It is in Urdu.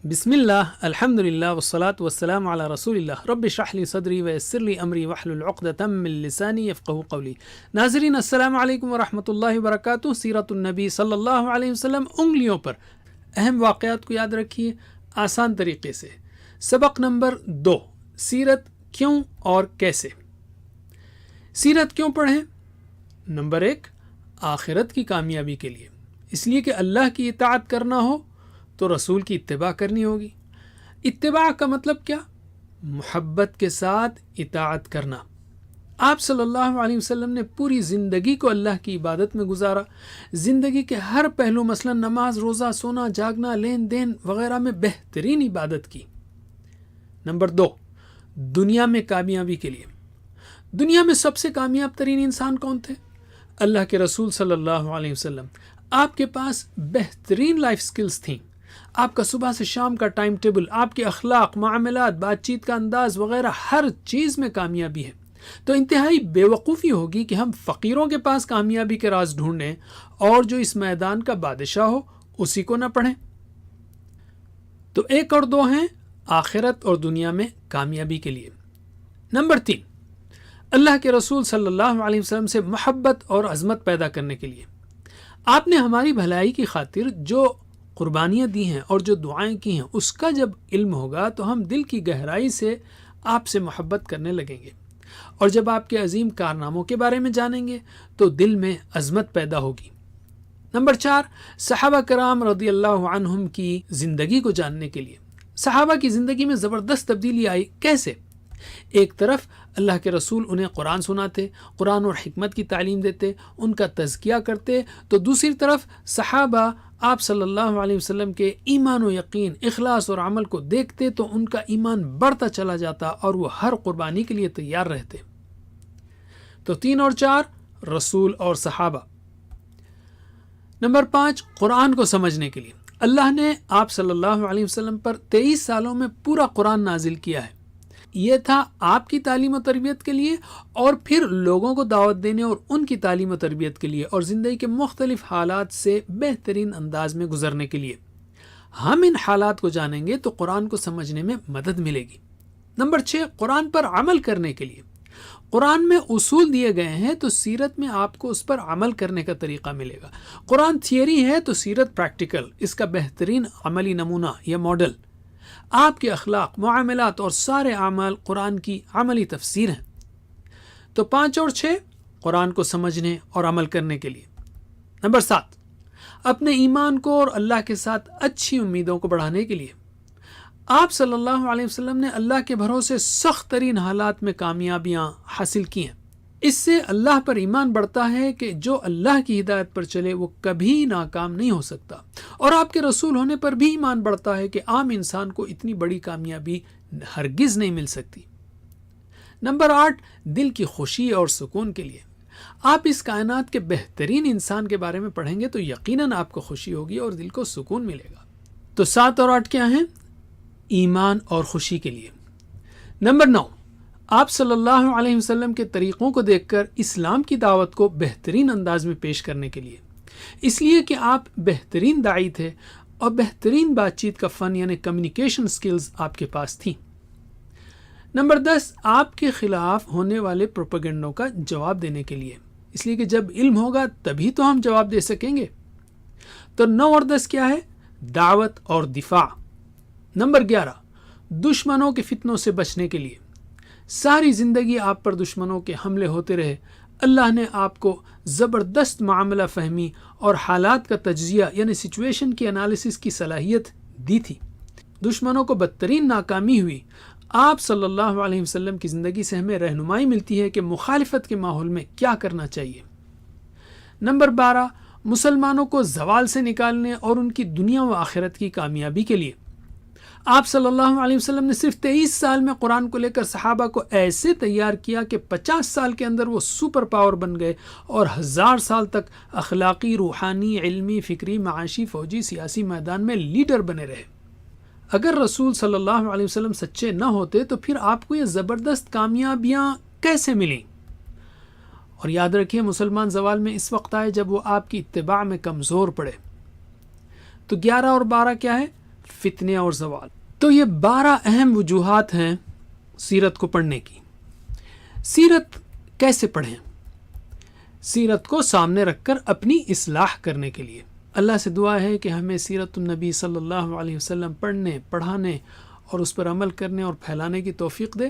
بسم اللہ الحمد للہ والصلاة والسلام علی رسول اللہ رب اشرح لی صدری ویسر لی امری واحلل عقدۃ من لسانی یفقہوا قولی۔ ناظرین السلام علیکم ورحمۃ اللہ وبرکاتہ۔ سیرت النبی صلی اللہ علیہ وسلم انگلیوں پر اہم واقعات کو یاد رکھیے آسان طریقے سے۔ سبق نمبر 2، سیرت کیوں اور کیسے۔ سیرت کیوں پڑھیں؟ نمبر 1، آخرت کی کامیابی کے لیے، اس لیے کہ اللہ کی اطاعت کرنا ہو تو رسول کی اتباع کرنی ہوگی۔ اتباع کا مطلب کیا؟ محبت کے ساتھ اطاعت کرنا۔ آپ صلی اللہ علیہ وسلم نے پوری زندگی کو اللہ کی عبادت میں گزارا۔ زندگی کے ہر پہلو مثلا نماز، روزہ، سونا، جاگنا، لین دین وغیرہ میں بہترین عبادت کی۔ نمبر 2، دنیا میں کامیابی کے لیے۔ دنیا میں سب سے کامیاب ترین انسان کون تھے؟ اللہ کے رسول صلی اللہ علیہ وسلم۔ آپ کے پاس بہترین لائف سکلز تھیں۔ آپ کا صبح سے شام کا ٹائم ٹیبل، آپ کے اخلاق، معاملات، بات چیت کا انداز وغیرہ ہر چیز میں کامیابی ہے۔ تو انتہائی بے وقوفی ہوگی کہ ہم فقیروں کے پاس کامیابی کے راز ڈھونڈیں اور جو اس میدان کا بادشاہ ہو اسی کو نہ پڑھیں۔ تو 1 اور 2 ہیں آخرت اور دنیا میں کامیابی کے لیے۔ نمبر 3، اللہ کے رسول صلی اللہ علیہ وسلم سے محبت اور عظمت پیدا کرنے کے لیے۔ آپ نے ہماری بھلائی کی خاطر جو قربانیاں دی ہیں اور جو دعائیں کی ہیں، اس کا جب علم ہوگا تو ہم دل کی گہرائی سے آپ سے محبت کرنے لگیں گے، اور جب آپ کے عظیم کارناموں کے بارے میں جانیں گے تو دل میں عظمت پیدا ہوگی۔ نمبر 4، صحابہ کرام رضی اللہ عنہم کی زندگی کو جاننے کے لیے۔ صحابہ کی زندگی میں زبردست تبدیلی آئی۔ کیسے؟ ایک طرف اللہ کے رسول انہیں قرآن سناتے، قرآن اور حکمت کی تعلیم دیتے، ان کا تزکیہ کرتے، تو دوسری طرف صحابہ آپ صلی اللہ علیہ وسلم کے ایمان و یقین، اخلاص اور عمل کو دیکھتے تو ان کا ایمان بڑھتا چلا جاتا اور وہ ہر قربانی کے لیے تیار رہتے۔ تو 3 اور 4، رسول اور صحابہ۔ نمبر 5، قرآن کو سمجھنے کے لیے۔ اللہ نے آپ صلی اللہ علیہ وسلم پر 23 سالوں میں پورا قرآن نازل کیا ہے۔ یہ تھا آپ کی تعلیم و تربیت کے لیے، اور پھر لوگوں کو دعوت دینے اور ان کی تعلیم و تربیت کے لیے، اور زندگی کے مختلف حالات سے بہترین انداز میں گزرنے کے لیے۔ ہم ان حالات کو جانیں گے تو قرآن کو سمجھنے میں مدد ملے گی۔ نمبر 6، قرآن پر عمل کرنے کے لیے۔ قرآن میں اصول دیے گئے ہیں تو سیرت میں آپ کو اس پر عمل کرنے کا طریقہ ملے گا۔ قرآن تھیوری ہے تو سیرت پریکٹیکل، اس کا بہترین عملی نمونہ یا ماڈل۔ آپ کے اخلاق، معاملات اور سارے اعمال قرآن کی عملی تفسیر ہیں۔ تو 5 اور 6، قرآن کو سمجھنے اور عمل کرنے کے لیے۔ نمبر 7، اپنے ایمان کو اور اللہ کے ساتھ اچھی امیدوں کو بڑھانے کے لیے۔ آپ صلی اللہ علیہ وسلم نے اللہ کے بھروسے سخت ترین حالات میں کامیابیاں حاصل کی ہیں۔ اس سے اللہ پر ایمان بڑھتا ہے کہ جو اللہ کی ہدایت پر چلے وہ کبھی ناکام نہیں ہو سکتا، اور آپ کے رسول ہونے پر بھی ایمان بڑھتا ہے کہ عام انسان کو اتنی بڑی کامیابی ہرگز نہیں مل سکتی۔ نمبر 8، دل کی خوشی اور سکون کے لیے۔ آپ اس کائنات کے بہترین انسان کے بارے میں پڑھیں گے تو یقیناً آپ کو خوشی ہوگی اور دل کو سکون ملے گا۔ تو 7 اور 8 کیا ہیں؟ ایمان اور خوشی کے لیے۔ نمبر 9، آپ صلی اللہ علیہ وسلم کے طریقوں کو دیکھ کر اسلام کی دعوت کو بہترین انداز میں پیش کرنے کے لیے، اس لیے کہ آپ بہترین داعی تھے اور بہترین بات چیت کا فن یعنی کمیونیکیشن سکلز آپ کے پاس تھیں۔ نمبر 10، آپ کے خلاف ہونے والے پروپیگنڈوں کا جواب دینے کے لیے، اس لیے کہ جب علم ہوگا تبھی تو ہم جواب دے سکیں گے۔ تو 9 اور 10 کیا ہے؟ دعوت اور دفاع۔ نمبر 11، دشمنوں کے فتنوں سے بچنے کے لیے۔ ساری زندگی آپ پر دشمنوں کے حملے ہوتے رہے، اللہ نے آپ کو زبردست معاملہ فہمی اور حالات کا تجزیہ یعنی سچویشن کی انالیسس کی صلاحیت دی تھی۔ دشمنوں کو بدترین ناکامی ہوئی۔ آپ صلی اللہ علیہ وسلم کی زندگی سے ہمیں رہنمائی ملتی ہے کہ مخالفت کے ماحول میں کیا کرنا چاہیے۔ نمبر 12، مسلمانوں کو زوال سے نکالنے اور ان کی دنیا و آخرت کی کامیابی کے لیے۔ آپ صلی اللہ علیہ وسلم نے صرف 23 سال میں قرآن کو لے کر صحابہ کو ایسے تیار کیا کہ 50 سال کے اندر وہ سپر پاور بن گئے اور 1000 سال تک اخلاقی، روحانی، علمی، فکری، معاشی، فوجی، سیاسی میدان میں لیڈر بنے رہے۔ اگر رسول صلی اللہ علیہ وسلم سچے نہ ہوتے تو پھر آپ کو یہ زبردست کامیابیاں کیسے ملیں؟ اور یاد رکھیے مسلمان زوال میں اس وقت آئے جب وہ آپ کی اتباع میں کمزور پڑے۔ تو 11 اور 12 کیا ہے؟ فتنے اور زوال. تو یہ 12 اہم وجوہات ہیں سیرت کو پڑھنے کی. سیرت کیسے پڑھیں؟ سیرت کو سامنے رکھ کر اپنی اصلاح کرنے کے لیے. اللہ سے دعا ہے کہ ہمیں سیرت النبی صلی اللہ علیہ وسلم پڑھنے، پڑھانے اور اس پر عمل کرنے اور پھیلانے کی توفیق دے.